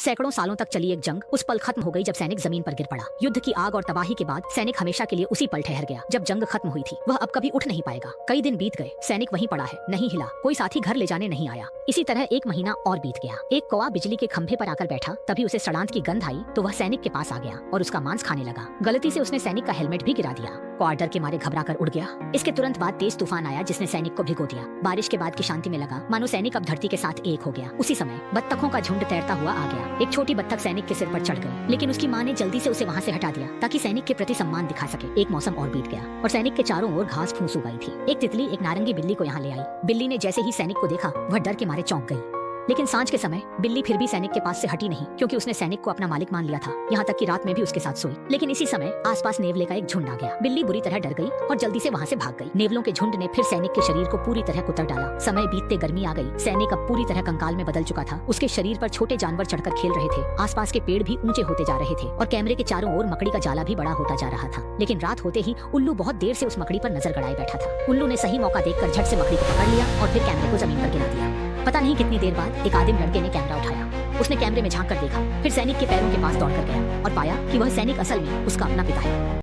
सैकड़ों सालों तक चली एक जंग उस पल खत्म हो गई जब सैनिक जमीन पर गिर पड़ा। युद्ध की आग और तबाही के बाद सैनिक हमेशा के लिए उसी पल ठहर गया जब जंग खत्म हुई थी। वह अब कभी उठ नहीं पाएगा। कई दिन बीत गए, सैनिक वहीं पड़ा है, नहीं हिला, कोई साथी घर ले जाने नहीं आया। इसी तरह एक महीना और बीत गया। एक कौवा बिजली के खंभे पर आकर बैठा, तभी उसे सड़ांत की गंध आई तो वह सैनिक के पास आ गया और उसका मांस खाने लगा। गलती से उसने सैनिक का हेलमेट भी गिरा दिया। कौवा डर के मारे घबरा कर उड़ गया। इसके तुरंत बाद तेज तूफान आया जिसने सैनिक को भिगो दिया। बारिश के बाद की शांति में लगा मानो सैनिक अब धरती के साथ एक हो गया। उसी समय बत्तखों का झुंड तैरता हुआ आ गया। एक छोटी बत्तख सैनिक के सिर पर चढ़ गई, लेकिन उसकी माँ ने जल्दी से उसे वहाँ से हटा दिया ताकि सैनिक के प्रति सम्मान दिखा सके। एक मौसम और बीत गया और सैनिक के चारों ओर घास फूस उगाई थी। एक तितली एक नारंगी बिल्ली को यहाँ ले आई। बिल्ली ने जैसे ही सैनिक को देखा वह डर के मारे चौंक गई। लेकिन सांझ के समय बिल्ली फिर भी सैनिक के पास से हटी नहीं, क्योंकि उसने सैनिक को अपना मालिक मान लिया था। यहाँ तक कि रात में भी उसके साथ सोई। लेकिन इसी समय आसपास नेवले का एक झुंड आ गया। बिल्ली बुरी तरह डर गई और जल्दी से वहाँ से भाग गई। नेवलों के झुंड ने फिर सैनिक के शरीर को पूरी तरह कुतर डाला। समय बीतते गर्मी आ गई। सैनिक अब पूरी तरह कंकाल में बदल चुका था। उसके शरीर पर छोटे जानवर चढ़कर खेल रहे थे। आसपास के पेड़ भी ऊंचे होते जा रहे थे और कैमरे के चारों ओर मकड़ी का जाला भी बड़ा होता जा रहा था। लेकिन रात होते ही उल्लू बहुत देर से उस मकड़ी पर नजर गड़ाए बैठा था। उल्लू ने सही मौका देखकर झट से मकड़ी को पकड़ लिया और फिर कैमरे को जमीन पर गिरा दिया। पता नहीं कितनी देर बाद एक आदिम लड़के ने कैमरा उठाया। उसने कैमरे में झांक कर देखा, फिर सैनिक के पैरों के पास दौड़कर गया और पाया कि वह सैनिक असल में उसका अपना पिता है।